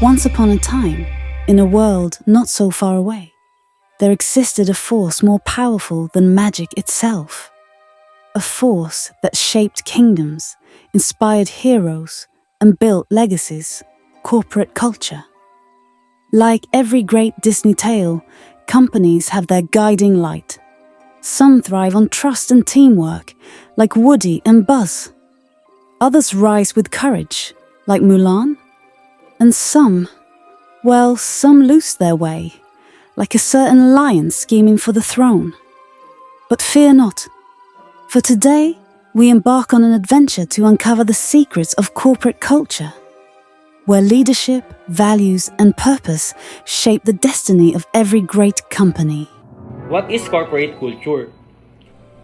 Once upon a time, in a world not so far away, there existed a force more powerful than magic itself. A force that shaped kingdoms, inspired heroes, and built legacies, corporate culture. Like every great Disney tale, companies have their guiding light. Some thrive on trust and teamwork, like Woody and Buzz. Others rise with courage, like Mulan. And some lose their way, like a certain lion scheming for the throne. But fear not, for today we embark on an adventure to uncover the secrets of corporate culture, where leadership, values, and purpose shape the destiny of every great company. What is corporate culture?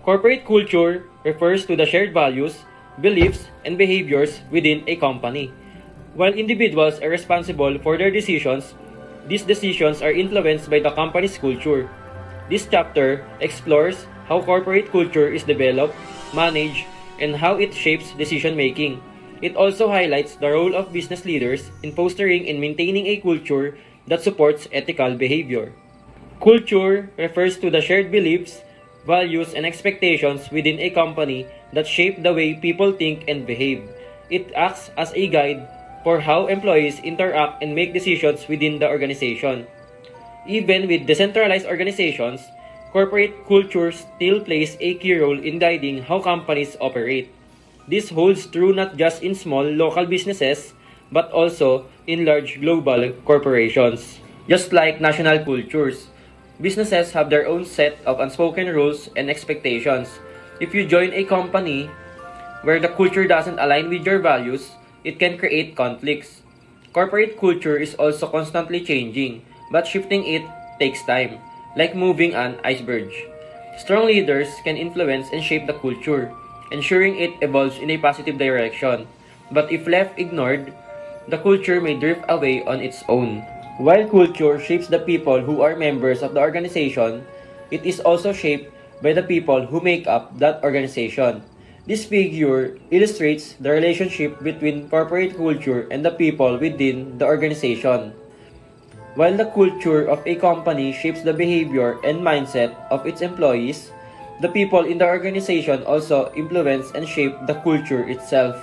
Corporate culture refers to the shared values, beliefs, and behaviors within a company. While individuals are responsible for their decisions, these decisions are influenced by the company's culture. This chapter explores how corporate culture is developed, managed, and how it shapes decision-making. It also highlights the role of business leaders in fostering and maintaining a culture that supports ethical behavior. Culture refers to the shared beliefs, values, and expectations within a company that shape the way people think and behave. It acts as a guide for how employees interact and make decisions within the organization. Even with decentralized organizations, corporate culture still plays a key role in guiding how companies operate. This holds true not just in small local businesses, but also in large global corporations. Just like national cultures, businesses have their own set of unspoken rules and expectations. If you join a company where the culture doesn't align with your values, it can create conflicts. Corporate culture is also constantly changing, but shifting it takes time, like moving an iceberg. Strong leaders can influence and shape the culture, ensuring it evolves in a positive direction. But if left ignored, the culture may drift away on its own. While culture shapes the people who are members of the organization, it is also shaped by the people who make up that organization. This figure illustrates the relationship between corporate culture and the people within the organization. While the culture of a company shapes the behavior and mindset of its employees, the people in the organization also influence and shape the culture itself.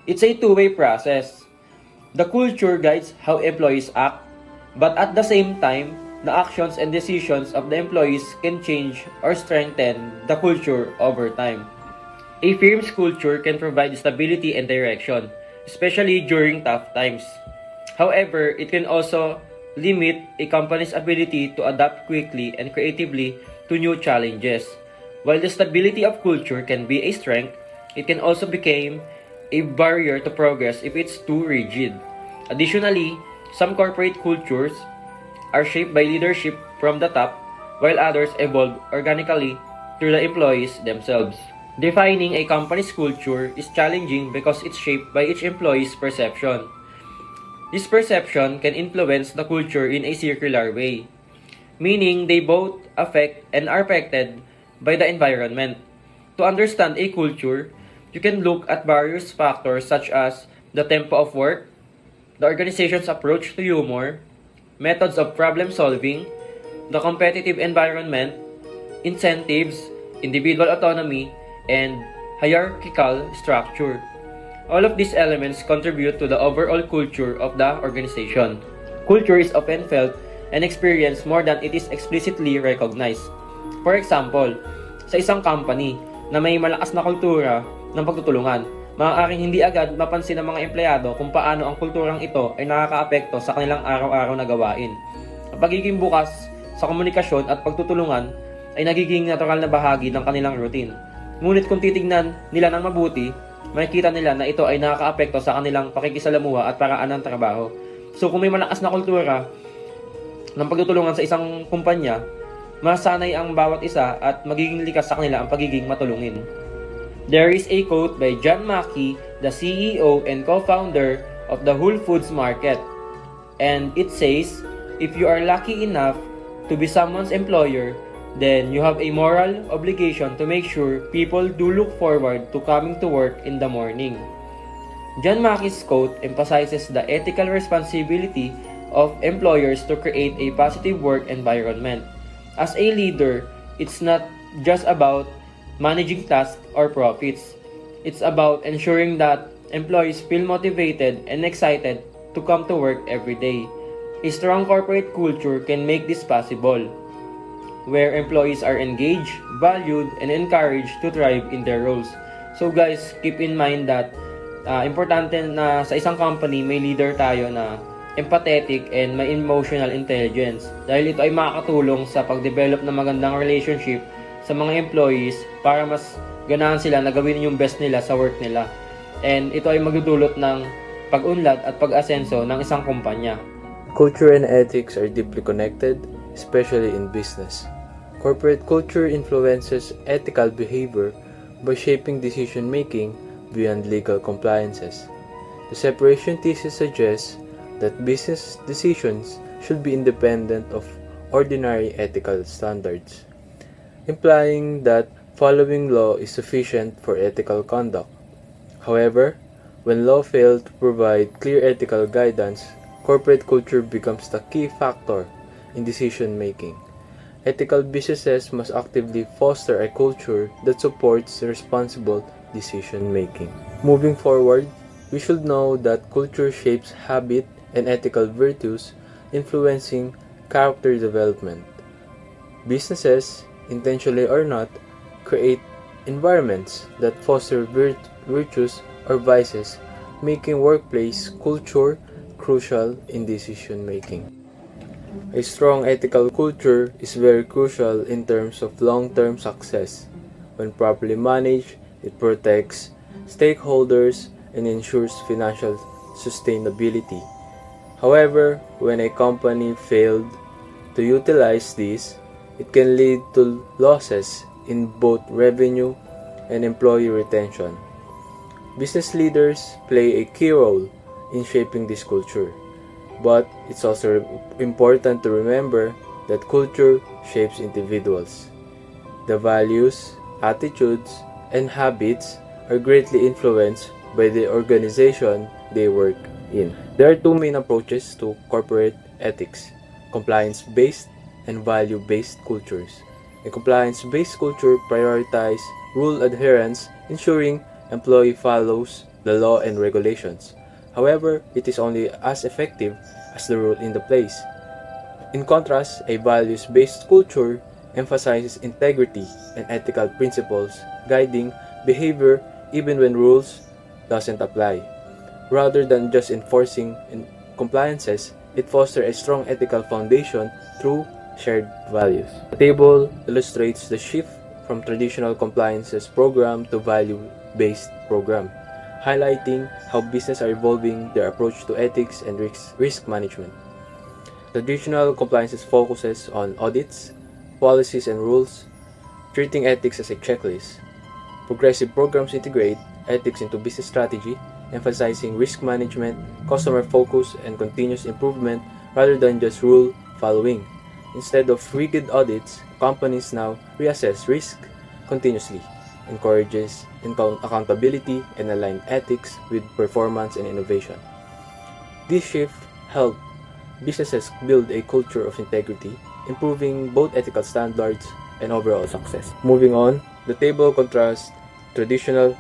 It's a two-way process. The culture guides how employees act, but at the same time, the actions and decisions of the employees can change or strengthen the culture over time. A firm's culture can provide stability and direction, especially during tough times. However, it can also limit a company's ability to adapt quickly and creatively to new challenges. While the stability of culture can be a strength, it can also become a barrier to progress if it's too rigid. Additionally, some corporate cultures are shaped by leadership from the top, while others evolve organically through the employees themselves. Defining a company's culture is challenging because it's shaped by each employee's perception. This perception can influence the culture in a circular way, meaning they both affect and are affected by the environment. To understand a culture, you can look at various factors such as the tempo of work, the organization's approach to humor, methods of problem solving, the competitive environment, incentives, individual autonomy, and hierarchical structure. All of these elements contribute to the overall culture of the organization. Culture is often felt and experienced more than it is explicitly recognized. For example, sa isang company na may malakas na kultura ng pagtutulungan, maaaring hindi agad mapansin ng mga empleyado kung paano ang kulturang ito ay nakakaapekto sa kanilang araw-araw na gawain. Ang pagiging bukas sa komunikasyon at pagtutulungan ay nagiging natural na bahagi ng kanilang routine. Ngunit kung titignan nila ng mabuti, makikita nila na ito ay nakakaapekto sa kanilang pakikisalamuha at paraan ng trabaho. So kung may malakas na kultura ng pagtutulungan sa isang kumpanya, masanay ang bawat isa at magiging likas sa kanila ang pagiging matulungin. There is a quote by John Mackey, the CEO and co-founder of the Whole Foods Market. And it says, if you are lucky enough to be someone's employer, then you have a moral obligation to make sure people do look forward to coming to work in the morning. John Mackey's quote emphasizes the ethical responsibility of employers to create a positive work environment. As a leader, it's not just about managing tasks or profits. It's about ensuring that employees feel motivated and excited to come to work every day. A strong corporate culture can make this possible, where employees are engaged, valued, and encouraged to thrive in their roles. So guys, keep in mind that importante na sa isang company may leader tayo na empathetic and may emotional intelligence. Dahil ito ay makakatulong sa pag-develop ng magandang relationship sa mga employees para mas ganahan sila na gawin yung best nila sa work nila. And ito ay magdudulot ng pag-unlad at pag-asenso ng isang kumpanya. Culture and ethics are deeply connected, especially in business. Corporate culture influences ethical behavior by shaping decision-making beyond legal compliances. The separation thesis suggests that business decisions should be independent of ordinary ethical standards, implying that following law is sufficient for ethical conduct. However, when law fails to provide clear ethical guidance, corporate culture becomes the key factor in decision-making. Ethical businesses must actively foster a culture that supports responsible decision-making. Moving forward, we should know that culture shapes habit and ethical virtues, influencing character development. Businesses, intentionally or not, create environments that foster virtues or vices, making workplace culture crucial in decision-making. A strong ethical culture is very crucial in terms of long-term success. When properly managed, it protects stakeholders and ensures financial sustainability. However, when a company failed to utilize this, it can lead to losses in both revenue and employee retention. Business leaders play a key role in shaping this culture, but it's also important to remember that culture shapes individuals. The values, attitudes, and habits are greatly influenced by the organization they work in. There are two main approaches to corporate ethics: compliance-based and value-based cultures. A compliance-based culture prioritizes rule adherence, ensuring employee follows the law and regulations. However, it is only as effective as the rule in the place. In contrast, a values-based culture emphasizes integrity and ethical principles, guiding behavior even when rules doesn't apply. Rather than just enforcing compliances, it fosters a strong ethical foundation through shared values. The table illustrates the shift from traditional compliances program to value-based program, highlighting how businesses are evolving their approach to ethics and risk management. Traditional compliances focuses on audits, policies, and rules, treating ethics as a checklist. Progressive programs integrate ethics into business strategy, emphasizing risk management, customer focus, and continuous improvement rather than just rule following. Instead of rigid audits, companies now reassess risk continuously, encourages accountability, and align ethics with performance and innovation. This shift helped businesses build a culture of integrity, improving both ethical standards and overall success. Moving on, the table contrasts traditional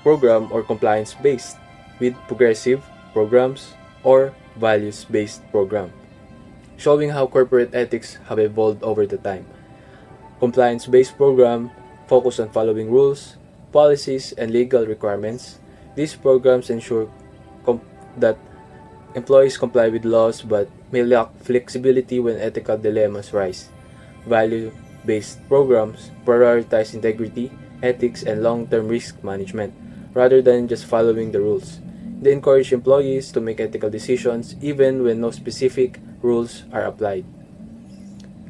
program or compliance-based with progressive programs or values-based program, showing how corporate ethics have evolved over the time. Compliance-based program focus on following rules, policies, and legal requirements. These programs ensure that employees comply with laws but may lack flexibility when ethical dilemmas rise. Value-based programs prioritize integrity, ethics, and long-term risk management rather than just following the rules. They encourage employees to make ethical decisions even when no specific rules are applied.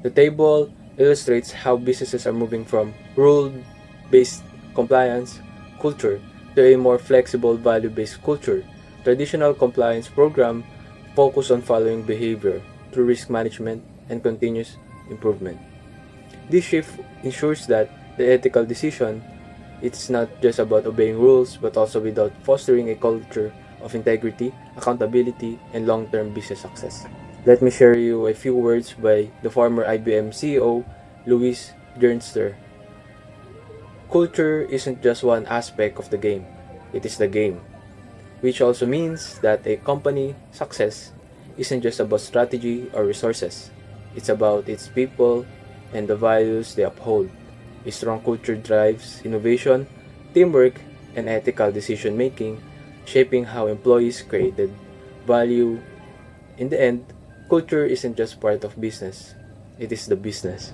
The table illustrates how businesses are moving from rule-based compliance culture to a more flexible value-based culture. Traditional compliance program focus on following behavior through risk management and continuous improvement. This shift ensures that the ethical decision it's not just about obeying rules but also without fostering a culture of integrity, accountability, and long-term business success. Let me share you a few words by the former IBM CEO, Louis Gerster. Culture isn't just one aspect of the game, it is the game, which also means that a company success isn't just about strategy or resources. It's about its people and the values they uphold. A strong culture drives innovation, teamwork, and ethical decision making, shaping how employees created value. In the end, culture isn't just part of business, it is the business.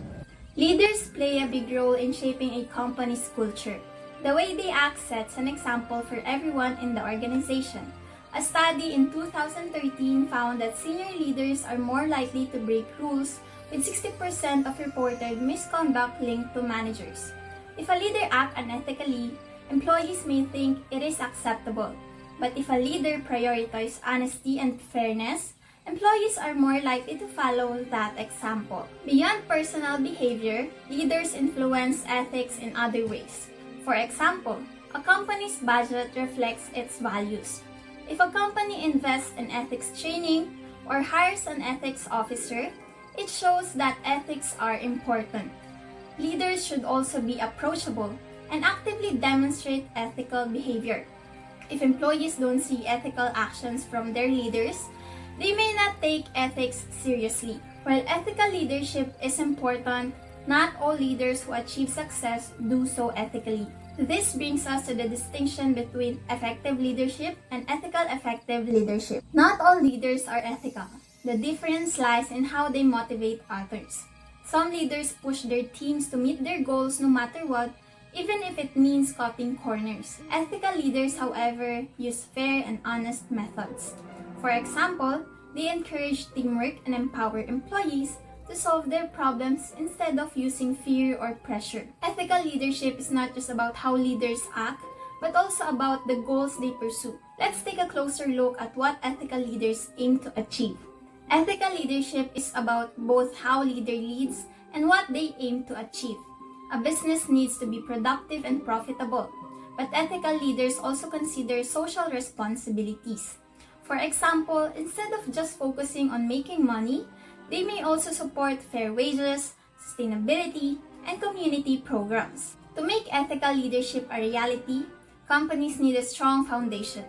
Leaders play a big role in shaping a company's culture. The way they act sets an example for everyone in the organization. A study in 2013 found that senior leaders are more likely to break rules, with 60% of reported misconduct linked to managers. If a leader acts unethically, employees may think it is acceptable. But if a leader prioritizes honesty and fairness, employees are more likely to follow that example. Beyond personal behavior, leaders influence ethics in other ways. For example, a company's budget reflects its values. If a company invests in ethics training or hires an ethics officer, it shows that ethics are important. Leaders should also be approachable and actively demonstrate ethical behavior. If employees don't see ethical actions from their leaders, they may not take ethics seriously. While ethical leadership is important, not all leaders who achieve success do so ethically. This brings us to the distinction between effective leadership and ethical effective leadership. Not all leaders are ethical. The difference lies in how they motivate others. Some leaders push their teams to meet their goals no matter what, even if it means cutting corners. Ethical leaders, however, use fair and honest methods. For example, they encourage teamwork and empower employees to solve their problems instead of using fear or pressure. Ethical leadership is not just about how leaders act, but also about the goals they pursue. Let's take a closer look at what ethical leaders aim to achieve. Ethical leadership is about both how a leader leads and what they aim to achieve. A business needs to be productive and profitable, but ethical leaders also consider social responsibilities. For example, instead of just focusing on making money, they may also support fair wages, sustainability, and community programs. To make ethical leadership a reality, companies need a strong foundation.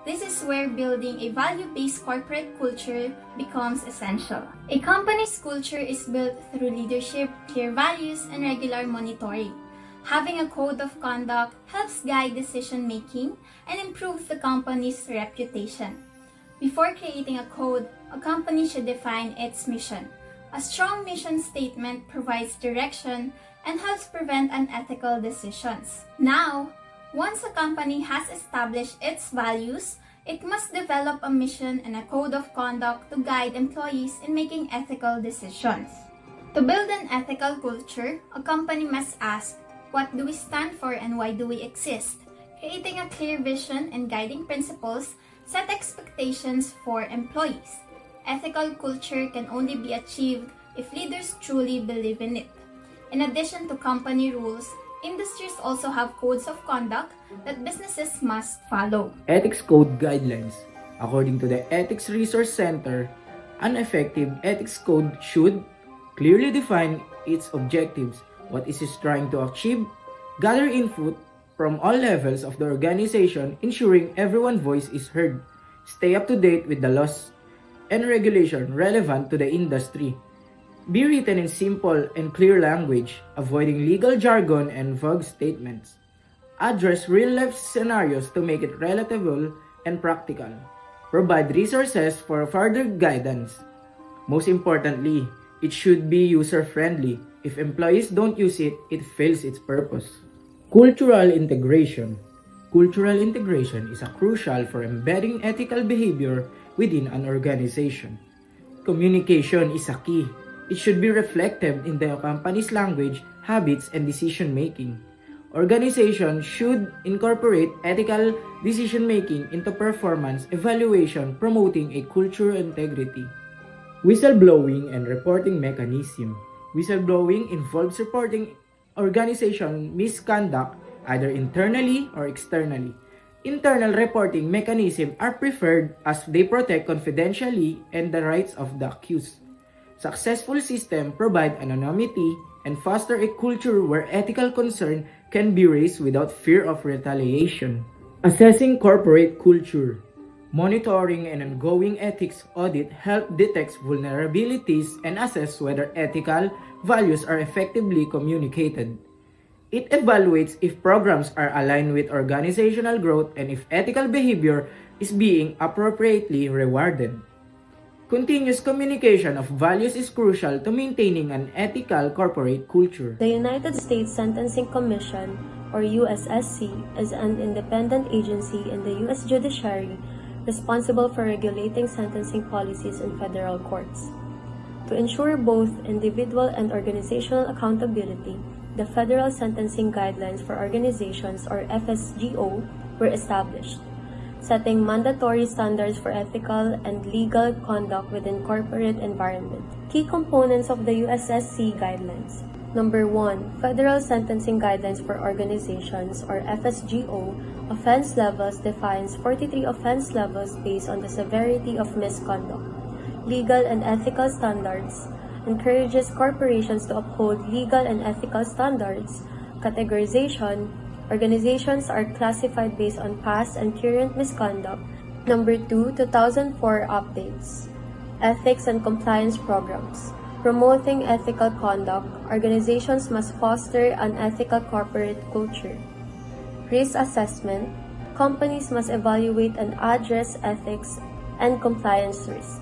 This is where building a value-based corporate culture becomes essential. A company's culture is built through leadership, clear values, and regular monitoring. Having a code of conduct helps guide decision-making and improves the company's reputation. Before creating a code, a company should define its mission. A strong mission statement provides direction and helps prevent unethical decisions. Now, once a company has established its values, it must develop a mission and a code of conduct to guide employees in making ethical decisions. To build an ethical culture, a company must ask, what do we stand for and why do we exist? Creating a clear vision and guiding principles set expectations for employees. Ethical culture can only be achieved if leaders truly believe in it. In addition to company rules, industries also have codes of conduct that businesses must follow. Ethics Code Guidelines. According to the Ethics Resource Center, an effective ethics code should clearly define its objectives, what it is trying to achieve, gather input from all levels of the organization, ensuring everyone's voice is heard, stay up to date with the laws and regulation relevant to the industry, be written in simple and clear language, avoiding legal jargon and vague statements, address real-life scenarios to make it relatable and practical, provide resources for further guidance. Most importantly, it should be user-friendly. If employees don't use it, it fails its purpose. Cultural integration. Cultural integration is crucial for embedding ethical behavior within an organization. Communication is a key. It should be reflected in the company's language, habits, and decision-making. Organizations should incorporate ethical decision-making into performance evaluation, promoting a culture integrity. Whistleblowing and reporting mechanism. Whistleblowing involves reporting organization misconduct either internally or externally. Internal reporting mechanisms are preferred as they protect confidentiality and the rights of the accused. Successful systems provide anonymity and foster a culture where ethical concern can be raised without fear of retaliation. Assessing corporate culture. Monitoring and ongoing ethics audit help detect vulnerabilities and assess whether ethical values are effectively communicated. It evaluates if programs are aligned with organizational growth and if ethical behavior is being appropriately rewarded. Continuous communication of values is crucial to maintaining an ethical corporate culture. The United States Sentencing Commission, or USSC, is an independent agency in the U.S. judiciary responsible for regulating sentencing policies in federal courts. To ensure both individual and organizational accountability, the Federal Sentencing Guidelines for Organizations, or FSGO, were established, setting mandatory standards for ethical and legal conduct within corporate environment. Key components of the USSC guidelines. Number 1. Federal Sentencing Guidelines for Organizations, or FSGO, offense levels defines 43 offense levels based on the severity of misconduct. Legal and ethical standards encourages corporations to uphold legal and ethical standards. Categorization. Organizations are classified based on past and current misconduct. Number 2, 2004 updates. Ethics and compliance programs. Promoting ethical conduct, organizations must foster an ethical corporate culture. Risk assessment. Companies must evaluate and address ethics and compliance risks.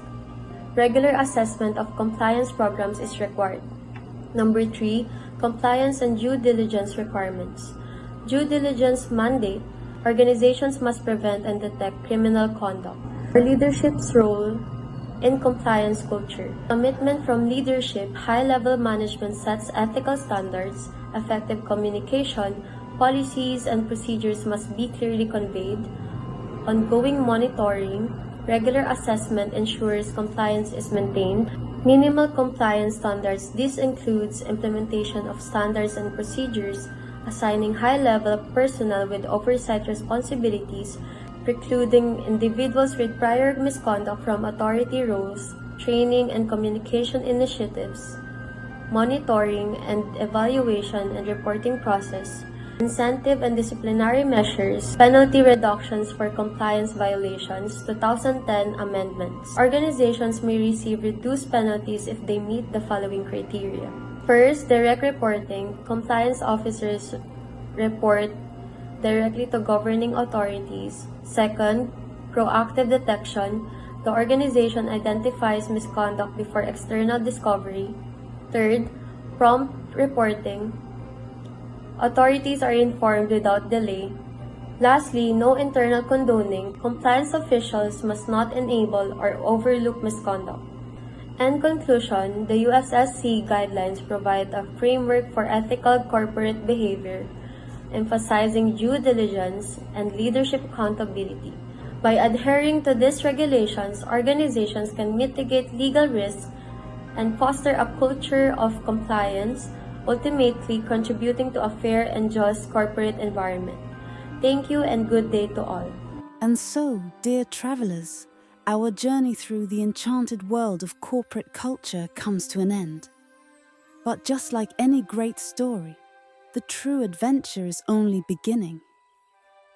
Regular assessment of compliance programs is required. Number 3, compliance and due diligence requirements. Due diligence mandate, organizations must prevent and detect criminal conduct. Leadership's role in compliance culture. Commitment from leadership, high-level management sets ethical standards, effective communication, policies and procedures must be clearly conveyed. Ongoing monitoring, regular assessment ensures compliance is maintained. Minimal compliance standards, this includes implementation of standards and procedures, assigning high-level personnel with oversight responsibilities, precluding individuals with prior misconduct from authority roles, training and communication initiatives, monitoring and evaluation and reporting process, incentive and disciplinary measures, penalty reductions for compliance violations, 2010 amendments. Organizations may receive reduced penalties if they meet the following criteria. First, direct reporting. Compliance officers report directly to governing authorities. Second, proactive detection. The organization identifies misconduct before external discovery. Third, prompt reporting. Authorities are informed without delay. Lastly, no internal condoning. Compliance officials must not enable or overlook misconduct. In conclusion, the USSC guidelines provide a framework for ethical corporate behavior, emphasizing due diligence and leadership accountability. By adhering to these regulations, organizations can mitigate legal risks and foster a culture of compliance, ultimately contributing to a fair and just corporate environment. Thank you and good day to all. And so, dear travelers, our journey through the enchanted world of corporate culture comes to an end. But just like any great story, the true adventure is only beginning.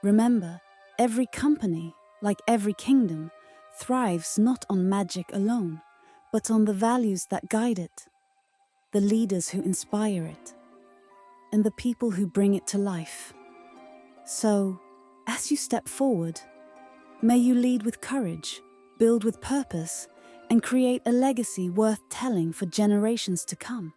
Remember, every company, like every kingdom, thrives not on magic alone, but on the values that guide it, the leaders who inspire it, and the people who bring it to life. So, as you step forward, may you lead with courage, build with purpose, and create a legacy worth telling for generations to come.